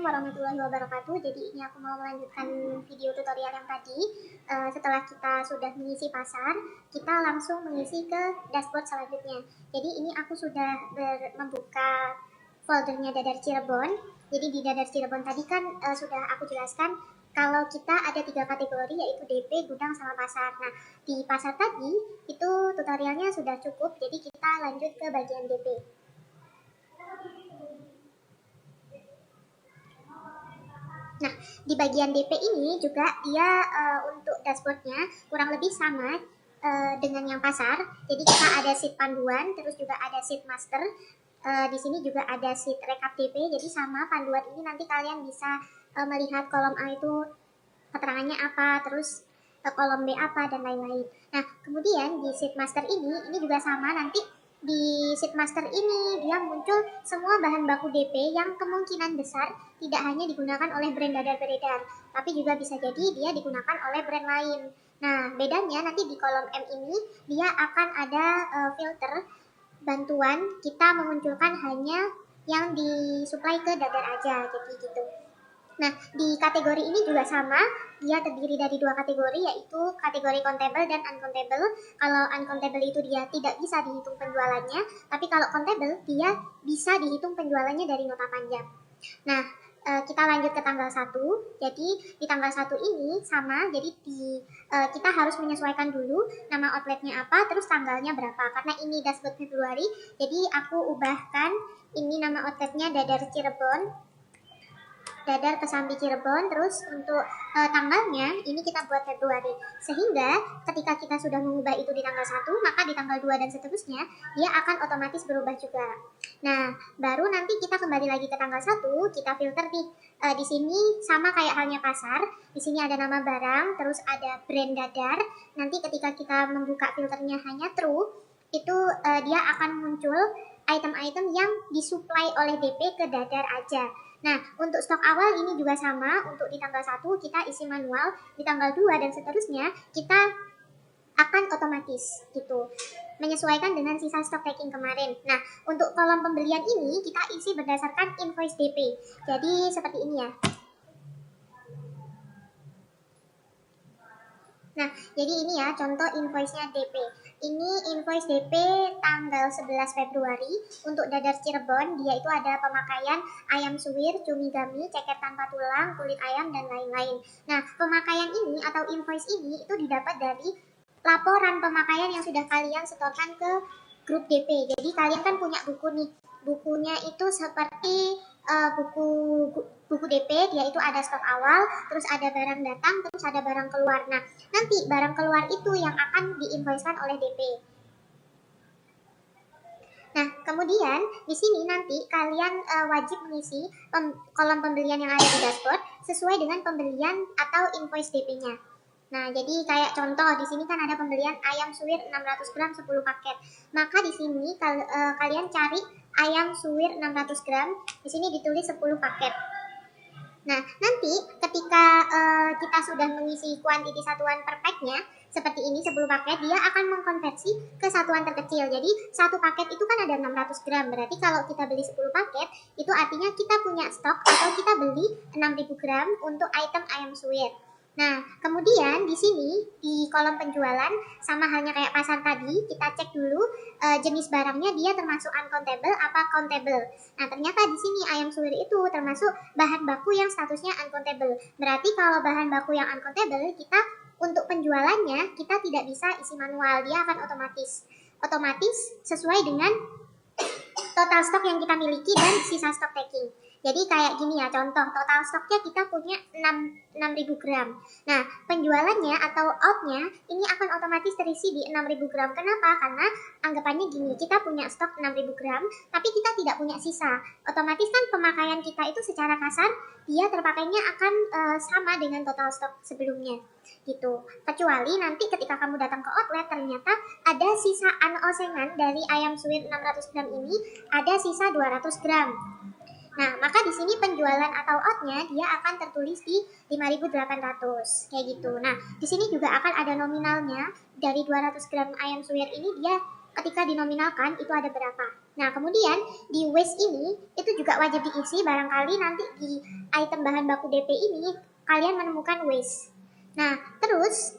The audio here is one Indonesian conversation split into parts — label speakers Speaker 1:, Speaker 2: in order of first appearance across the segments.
Speaker 1: Assalamualaikum warahmatullahi wabarakatuh. Jadi ini aku mau melanjutkan video tutorial yang tadi. Setelah kita sudah mengisi pasar, kita langsung mengisi ke dashboard selanjutnya. Jadi ini aku sudah membuka foldernya Dadar Cirebon. Jadi di Dadar Cirebon tadi kan sudah aku jelaskan kalau kita ada 3 kategori, yaitu DP, gudang, sama pasar. Nah, di pasar tadi itu tutorialnya sudah cukup, jadi kita lanjut ke bagian DP. Nah, di bagian DP ini juga dia untuk dashboardnya kurang lebih sama dengan yang pasar. Jadi kita ada sheet panduan, terus juga ada sheet master. Di sini juga ada sheet rekap DP. Jadi sama panduan ini nanti kalian bisa melihat kolom A itu keterangannya apa, terus kolom B apa, dan lain-lain. Nah, kemudian di sheet master ini juga sama, nanti di sheet master ini dia muncul semua bahan baku DP yang kemungkinan besar tidak hanya digunakan oleh brand Dadar beredar, tapi juga bisa jadi dia digunakan oleh brand lain. Nah, bedanya nanti di kolom M ini dia akan ada filter bantuan kita memunculkan hanya yang disuplai ke Dadar aja, jadi gitu. Nah, di kategori ini juga sama, dia terdiri dari 2 kategori, yaitu kategori countable dan uncountable. Kalau uncountable itu dia tidak bisa dihitung penjualannya, tapi kalau countable dia bisa dihitung penjualannya dari nota panjang. Nah, kita lanjut ke tanggal 1. Jadi di tanggal 1 ini sama, jadi kita harus menyesuaikan dulu nama outletnya apa, terus tanggalnya berapa. Karena ini dashboard Februari, jadi aku ubahkan ini nama outletnya Dadar Cirebon, Dadar Kesambi Cirebon. Terus untuk tanggalnya ini kita buat Februari, sehingga ketika kita sudah mengubah itu di tanggal 1, maka di tanggal 2 dan seterusnya dia akan otomatis berubah juga. Nah, baru nanti kita kembali lagi ke tanggal 1, kita filter nih. Di sini sama kayak halnya pasar, di sini ada nama barang, terus ada brand Dadar. Nanti ketika kita membuka filternya hanya true, itu dia akan muncul item-item yang disuplai oleh DP ke Dadar aja. Nah, untuk stok awal ini juga sama, untuk di tanggal 1 kita isi manual, di tanggal 2 dan seterusnya kita akan otomatis gitu, menyesuaikan dengan sisa stok taking kemarin. Nah, untuk kolom pembelian ini kita isi berdasarkan invoice DP. Jadi seperti ini ya. Nah, jadi ini ya contoh invoice-nya DP. Ini invoice DP tanggal 11 Februari untuk Dadar Cirebon. Dia itu ada pemakaian ayam suwir, cumi gami, ceker tanpa tulang, kulit ayam, dan lain-lain. Nah, pemakaian ini atau invoice ini itu didapat dari laporan pemakaian yang sudah kalian setorkan ke grup DP. Jadi kalian kan punya buku nih. Bukunya itu seperti buku DP, dia itu ada stok awal, terus ada barang datang, terus ada barang keluar. Nah, nanti barang keluar itu yang akan diinvoicekan oleh DP. Nah, kemudian di sini nanti kalian wajib mengisi kolom pembelian yang ada di dashboard sesuai dengan pembelian atau invoice DP-nya. Nah, jadi kayak contoh di sini kan ada pembelian ayam suwir 600 gram 10 paket. Maka di sini kalian cari ayam suwir 600 gram, di sini ditulis 10 paket. Nah, nanti ketika kita sudah mengisi kuantiti satuan per packnya, seperti ini 10 paket, dia akan mengkonversi ke satuan terkecil. Jadi satu paket itu kan ada 600 gram, berarti kalau kita beli 10 paket, itu artinya kita punya stok atau kita beli 6000 gram untuk item ayam suwir. Nah, kemudian di sini di kolom penjualan sama halnya kayak pasar tadi, kita cek dulu jenis barangnya dia termasuk uncountable apa countable. Nah, ternyata di sini ayam suwir itu termasuk bahan baku yang statusnya uncountable. Berarti kalau bahan baku yang uncountable, kita untuk penjualannya kita tidak bisa isi manual, dia akan otomatis sesuai dengan total stok yang kita miliki dan sisa stok taking. Jadi kayak gini ya, contoh total stoknya kita punya 6.000 gram. Nah, penjualannya atau outnya ini akan otomatis terisi di 6.000 gram. Kenapa? Karena anggapannya gini, kita punya stok 6.000 gram, tapi kita tidak punya sisa. Otomatis kan pemakaian kita itu secara kasar, dia terpakainya akan sama dengan total stok sebelumnya. Gitu. Kecuali nanti ketika kamu datang ke outlet, ternyata ada sisa unosengan dari ayam suwir 600 gram ini, ada sisa 200 gram. Nah, maka di sini penjualan atau outnya dia akan tertulis di 5.800 kayak gitu. Nah, di sini juga akan ada nominalnya dari 200 gram ayam suwir ini, dia ketika dinominalkan itu ada berapa. Nah, kemudian di waste ini itu juga wajib diisi, barangkali nanti di item bahan baku DP ini kalian menemukan waste. Nah, terus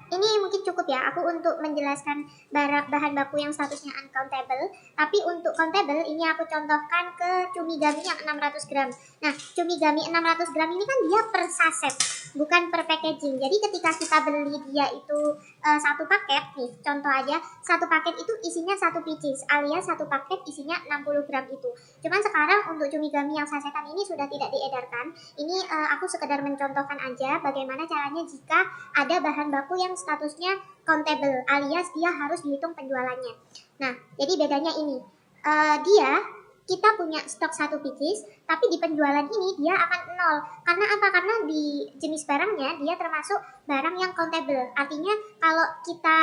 Speaker 1: ini mungkin cukup ya aku untuk menjelaskan bahan baku yang statusnya uncountable. Tapi untuk countable ini aku contohkan ke cumi gami yang 600 gram. Nah, cumi gami 600 gram ini kan dia per saset, bukan per packaging. Jadi ketika kita beli dia itu satu paket nih, contoh aja, satu paket itu isinya satu pieces, alias satu paket isinya 60 gram itu. Cuman sekarang untuk cumi gami yang sasetan ini sudah tidak diedarkan. Ini aku sekedar mencontohkan aja bagaimana caranya jika ada bahan baku yang statusnya countable, alias dia harus dihitung penjualannya. Nah, jadi bedanya ini, kita punya stok satu pieces, tapi di penjualan ini dia akan nol. Karena apa? Karena di jenis barangnya dia termasuk barang yang countable. Artinya kalau kita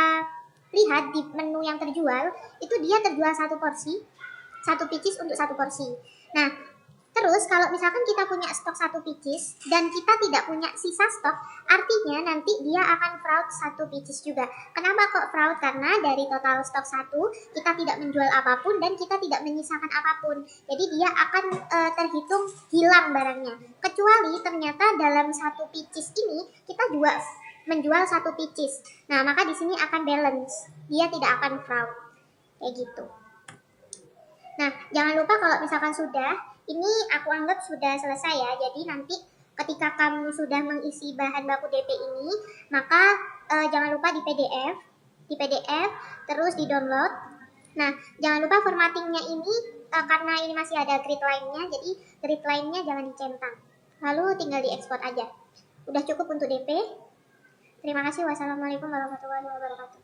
Speaker 1: lihat di menu yang terjual, itu dia terjual satu porsi, satu pieces untuk satu porsi. Nah, terus kalau misalkan kita punya stok satu pieces dan kita tidak punya sisa stok, artinya nanti dia akan fraud satu pieces juga. Kenapa kok fraud? Karena dari total stok satu kita tidak menjual apapun dan kita tidak menyisakan apapun. Jadi dia akan terhitung hilang barangnya. Kecuali ternyata dalam satu pieces ini kita juga menjual satu pieces. Nah, maka di sini akan balance. Dia tidak akan fraud. Kayak gitu. Nah, jangan lupa kalau misalkan sudah, ini aku anggap sudah selesai ya. Jadi nanti ketika kamu sudah mengisi bahan baku DP ini, maka jangan lupa di PDF, terus di download. Nah, jangan lupa formattingnya ini karena ini masih ada grid line-nya, jadi grid line-nya jangan dicentang. Lalu tinggal diekspor aja. Udah cukup untuk DP. Terima kasih. Wassalamualaikum warahmatullahi wabarakatuh.